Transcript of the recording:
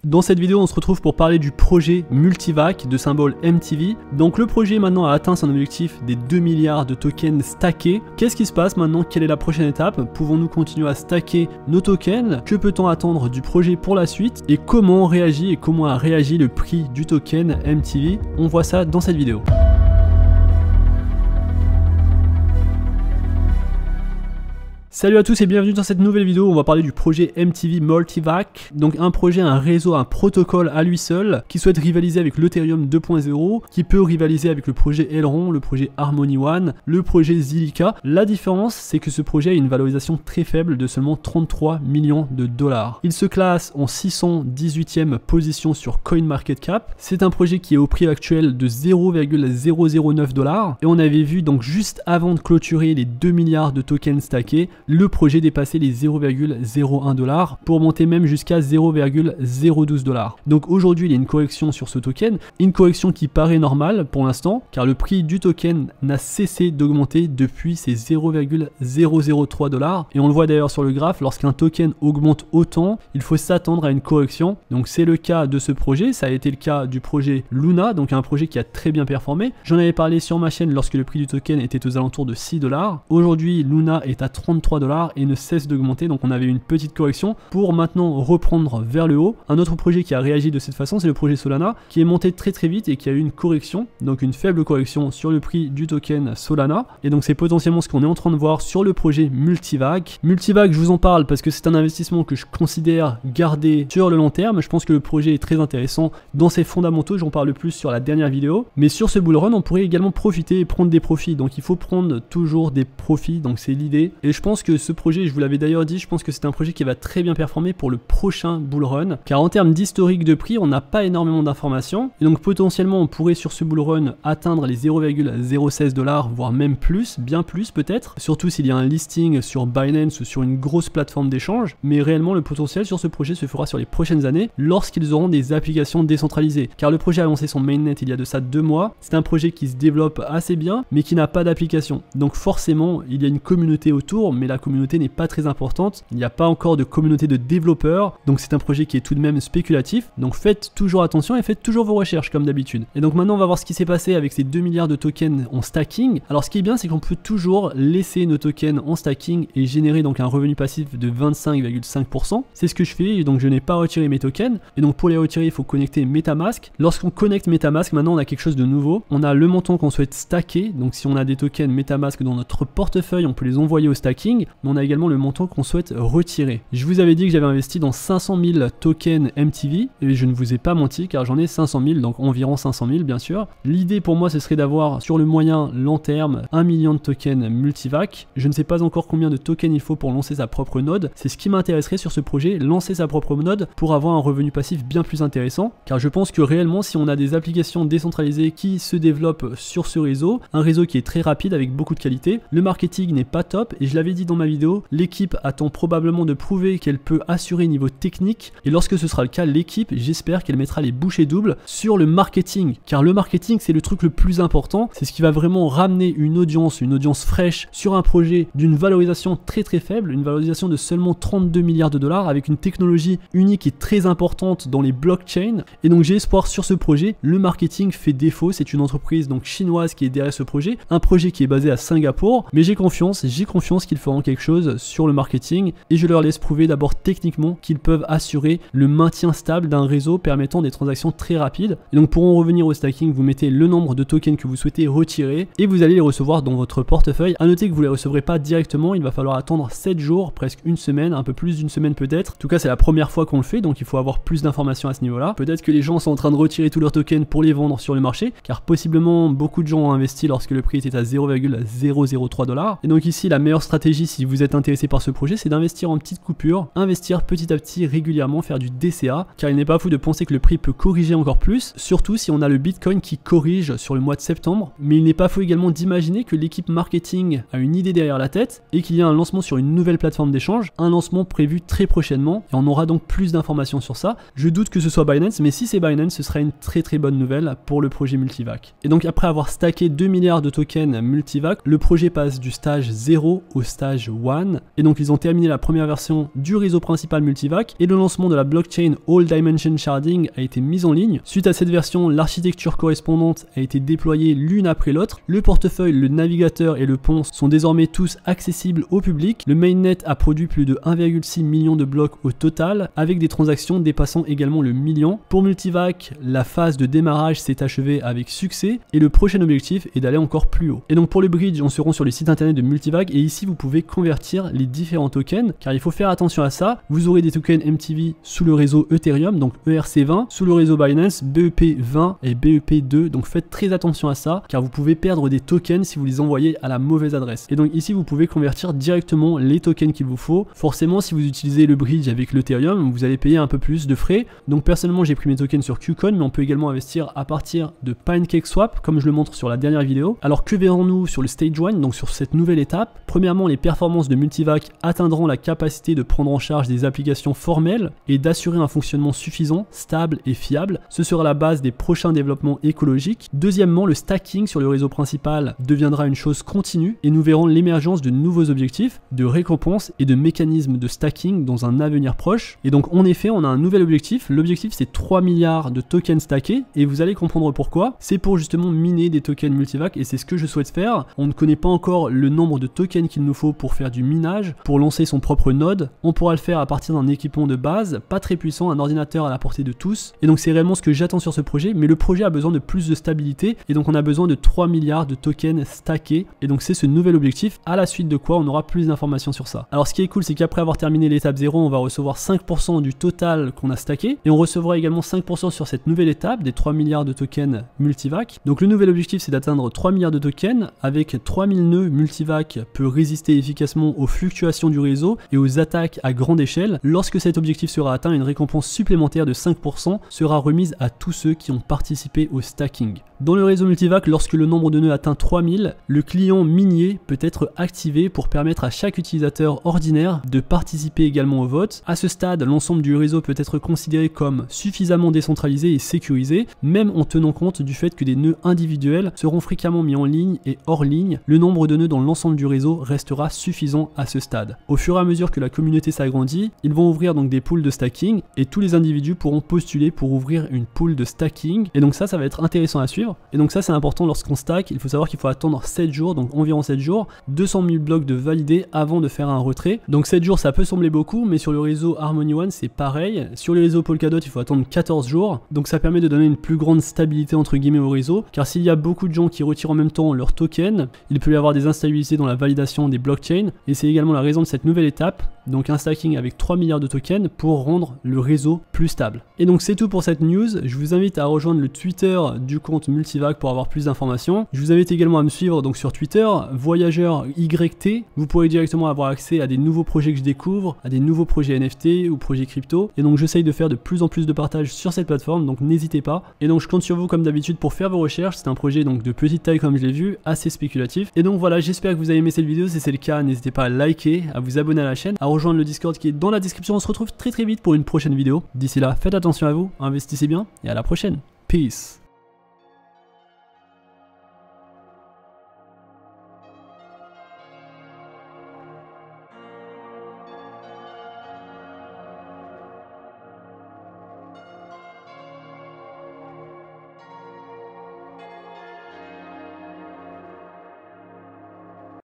Dans cette vidéo, on se retrouve pour parler du projet Multivac de symbole MTV. Donc le projet maintenant a atteint son objectif des 2 milliards de tokens stackés. Qu'est-ce qui se passe maintenant? Quelle est la prochaine étape? Pouvons-nous continuer à stacker nos tokens? Que peut-on attendre du projet pour la suite? Et comment réagit et comment a réagi le prix du token MTV? On voit ça dans cette vidéo. Salut à tous et bienvenue dans cette nouvelle vidéo où on va parler du projet MTV Multivac. Donc un projet, un réseau, un protocole à lui seul qui souhaite rivaliser avec l'Ethereum 2.0, qui peut rivaliser avec le projet Elrond, le projet Harmony One, le projet Zilliqa. La différence, c'est que ce projet a une valorisation très faible de seulement 33 millions de dollars. Il se classe en 618e position sur CoinMarketCap. C'est un projet qui est au prix actuel de 0,009 dollars et on avait vu donc juste avant de clôturer les 2 milliards de tokens stackés, le projet dépassait les 0,01 dollars pour monter même jusqu'à 0,012 dollars. Donc aujourd'hui il y a une correction sur ce token, une correction qui paraît normale pour l'instant car le prix du token n'a cessé d'augmenter depuis ces 0,003 dollars et on le voit d'ailleurs sur le graphe, lorsqu'un token augmente autant, il faut s'attendre à une correction. Donc c'est le cas de ce projet, ça a été le cas du projet Luna, donc un projet qui a très bien performé. J'en avais parlé sur ma chaîne lorsque le prix du token était aux alentours de 6 dollars. Aujourd'hui Luna est à 33 dollars et ne cesse d'augmenter, donc on avait une petite correction pour maintenant reprendre vers le haut. Un autre projet qui a réagi de cette façon, c'est le projet Solana qui est monté très vite et qui a eu une correction, donc une faible correction sur le prix du token Solana, et donc c'est potentiellement ce qu'on est en train de voir sur le projet Multivac. Multivac, je vous en parle parce que c'est un investissement que je considère garder sur le long terme. Je pense que le projet est très intéressant dans ses fondamentaux, j'en parle plus sur la dernière vidéo, mais sur ce bull run on pourrait également profiter et prendre des profits, donc il faut prendre toujours des profits, donc c'est l'idée. Et je pense que ce projet, je vous l'avais d'ailleurs dit, je pense que c'est un projet qui va très bien performer pour le prochain bull run, car en termes d'historique de prix, on n'a pas énormément d'informations, et donc potentiellement on pourrait sur ce bull run atteindre les 0,016 dollars, voire même plus, bien plus peut-être, surtout s'il y a un listing sur Binance ou sur une grosse plateforme d'échange, mais réellement le potentiel sur ce projet se fera sur les prochaines années, lorsqu'ils auront des applications décentralisées, car le projet a lancé son mainnet il y a de ça 2 mois, c'est un projet qui se développe assez bien, mais qui n'a pas d'application, donc forcément il y a une communauté autour, mais la communauté n'est pas très importante, il n'y a pas encore de communauté de développeurs, donc c'est un projet qui est tout de même spéculatif, donc faites toujours attention et faites toujours vos recherches comme d'habitude. Et donc maintenant on va voir ce qui s'est passé avec ces 2 milliards de tokens en stacking. Alors ce qui est bien, c'est qu'on peut toujours laisser nos tokens en stacking et générer donc un revenu passif de 25,5%, c'est ce que je fais, et donc je n'ai pas retiré mes tokens, et donc pour les retirer il faut connecter Metamask. Lorsqu'on connecte Metamask, maintenant on a quelque chose de nouveau, on a le montant qu'on souhaite stacker, donc si on a des tokens Metamask dans notre portefeuille, on peut les envoyer au stacking, mais on a également le montant qu'on souhaite retirer. Je vous avais dit que j'avais investi dans 500 000 tokens MTV, et je ne vous ai pas menti car j'en ai 500 000, donc environ 500 000 bien sûr. L'idée pour moi ce serait d'avoir sur le moyen long terme 1 million de tokens Multivac. Je ne sais pas encore combien de tokens il faut pour lancer sa propre node, c'est ce qui m'intéresserait sur ce projet, lancer sa propre node pour avoir un revenu passif bien plus intéressant, car je pense que réellement si on a des applications décentralisées qui se développent sur ce réseau, un réseau qui est très rapide avec beaucoup de qualité, le marketing n'est pas top, et je l'avais dit dans ma vidéo, l'équipe attend probablement de prouver qu'elle peut assurer niveau technique, et lorsque ce sera le cas, l'équipe, j'espère qu'elle mettra les bouchées doubles sur le marketing, car le marketing c'est le truc le plus important, c'est ce qui va vraiment ramener une audience fraîche sur un projet d'une valorisation très faible, une valorisation de seulement 32 milliards de dollars avec une technologie unique et très importante dans les blockchains, et donc j'ai espoir sur ce projet. Le marketing fait défaut, c'est une entreprise donc chinoise qui est derrière ce projet, un projet qui est basé à Singapour, mais j'ai confiance qu'ils feront quelque chose sur le marketing, et je leur laisse prouver d'abord techniquement qu'ils peuvent assurer le maintien stable d'un réseau permettant des transactions très rapides. Et donc pour en revenir au stacking, vous mettez le nombre de tokens que vous souhaitez retirer et vous allez les recevoir dans votre portefeuille. À noter que vous les recevrez pas directement, il va falloir attendre 7 jours, presque une semaine, un peu plus d'une semaine peut-être. En tout cas c'est la première fois qu'on le fait, donc il faut avoir plus d'informations à ce niveau là. Peut-être que les gens sont en train de retirer tous leurs tokens pour les vendre sur le marché, car possiblement beaucoup de gens ont investi lorsque le prix était à 0,003 dollars. Et donc ici la meilleure stratégie si vous êtes intéressé par ce projet, c'est d'investir en petites coupures, investir petit à petit régulièrement, faire du DCA, car il n'est pas fou de penser que le prix peut corriger encore plus, surtout si on a le Bitcoin qui corrige sur le mois de septembre, mais il n'est pas fou également d'imaginer que l'équipe marketing a une idée derrière la tête et qu'il y a un lancement sur une nouvelle plateforme d'échange, un lancement prévu très prochainement, et on aura donc plus d'informations sur ça. Je doute que ce soit Binance, mais si c'est Binance, ce sera une très bonne nouvelle pour le projet Multivac. Et donc après avoir stacké 2 milliards de tokens Multivac, le projet passe du stage 0 au stage Stage 1. Et donc ils ont terminé la première version du réseau principal Multivac et le lancement de la blockchain All Dimension Sharding a été mis en ligne. Suite à cette version, l'architecture correspondante a été déployée l'une après l'autre. Le portefeuille, le navigateur et le pont sont désormais tous accessibles au public. Le mainnet a produit plus de 1,6 million de blocs au total, avec des transactions dépassant également le million. Pour Multivac, la phase de démarrage s'est achevée avec succès et le prochain objectif est d'aller encore plus haut. Et donc pour le bridge, on se rend sur le site internet de Multivac et ici vous pouvez convertir les différents tokens, car il faut faire attention à ça. Vous aurez des tokens MTV sous le réseau Ethereum, donc ERC20, sous le réseau Binance, BEP20 et BEP2, donc faites très attention à ça, car vous pouvez perdre des tokens si vous les envoyez à la mauvaise adresse. Et donc ici vous pouvez convertir directement les tokens qu'il vous faut. Forcément, si vous utilisez le bridge avec l'Ethereum, vous allez payer un peu plus de frais. Donc personnellement, j'ai pris mes tokens sur KuCoin, mais on peut également investir à partir de PancakeSwap, comme je le montre sur la dernière vidéo. Alors que verrons-nous sur le Stage 1, donc sur cette nouvelle étape? Premièrement, les performances de Multivac atteindront la capacité de prendre en charge des applications formelles et d'assurer un fonctionnement suffisant, stable et fiable. Ce sera la base des prochains développements écologiques. Deuxièmement, le stacking sur le réseau principal deviendra une chose continue et nous verrons l'émergence de nouveaux objectifs, de récompenses et de mécanismes de stacking dans un avenir proche. Et donc en effet, on a un nouvel objectif. L'objectif, c'est 3 milliards de tokens stackés et vous allez comprendre pourquoi. C'est pour justement miner des tokens Multivac et c'est ce que je souhaite faire. On ne connaît pas encore le nombre de tokens qu'il nous faut pour faire du minage, pour lancer son propre node. On pourra le faire à partir d'un équipement de base, pas très puissant, un ordinateur à la portée de tous. Et donc c'est réellement ce que j'attends sur ce projet, mais le projet a besoin de plus de stabilité et donc on a besoin de 3 milliards de tokens stackés. Et donc c'est ce nouvel objectif, à la suite de quoi on aura plus d'informations sur ça. Alors ce qui est cool, c'est qu'après avoir terminé l'étape 0, on va recevoir 5% du total qu'on a stacké et on recevra également 5% sur cette nouvelle étape des 3 milliards de tokens Multivac. Donc le nouvel objectif, c'est d'atteindre 3 milliards de tokens. Avec 3000 nœuds, Multivac peut résister efficacement aux fluctuations du réseau et aux attaques à grande échelle. Lorsque cet objectif sera atteint, une récompense supplémentaire de 5% sera remise à tous ceux qui ont participé au stacking. Dans le réseau Multivac, lorsque le nombre de nœuds atteint 3000, le client minier peut être activé pour permettre à chaque utilisateur ordinaire de participer également au vote. À ce stade, l'ensemble du réseau peut être considéré comme suffisamment décentralisé et sécurisé, même en tenant compte du fait que des nœuds individuels seront fréquemment mis en ligne et hors ligne. Le nombre de nœuds dans l'ensemble du réseau restera suffisant à ce stade. Au fur et à mesure que la communauté s'agrandit, ils vont ouvrir donc des pools de stacking et tous les individus pourront postuler pour ouvrir une pool de stacking. Et donc ça va être intéressant à suivre. Et donc ça c'est important lorsqu'on stack, il faut savoir qu'il faut attendre 7 jours, donc environ 7 jours, 200 000 blocs de validés avant de faire un retrait. Donc 7 jours ça peut sembler beaucoup, mais sur le réseau Harmony One c'est pareil. Sur les réseaux Polkadot il faut attendre 14 jours, donc ça permet de donner une plus grande stabilité entre guillemets au réseau, car s'il y a beaucoup de gens qui retirent en même temps leur token, il peut y avoir des instabilités dans la validation des blockchains, et c'est également la raison de cette nouvelle étape, donc un stacking avec 3 milliards de tokens pour rendre le réseau plus stable. Et donc c'est tout pour cette news, je vous invite à rejoindre le Twitter du compte Multivac pour avoir plus d'informations. Je vous invite également à me suivre donc sur Twitter, Voyageur YT, vous pourrez directement avoir accès à des nouveaux projets que je découvre, à des nouveaux projets NFT ou projets crypto, et donc j'essaye de faire de plus en plus de partage sur cette plateforme, donc n'hésitez pas. Et donc je compte sur vous comme d'habitude pour faire vos recherches, c'est un projet donc de petite taille comme je l'ai vu, assez spéculatif. Et donc voilà, j'espère que vous avez aimé cette vidéo, si c'est le cas, n'hésitez pas à liker, à vous abonner à la chaîne, à rejoindre le Discord qui est dans la description. On se retrouve très vite pour une prochaine vidéo. D'ici là, faites attention à vous, investissez bien et à la prochaine. Peace.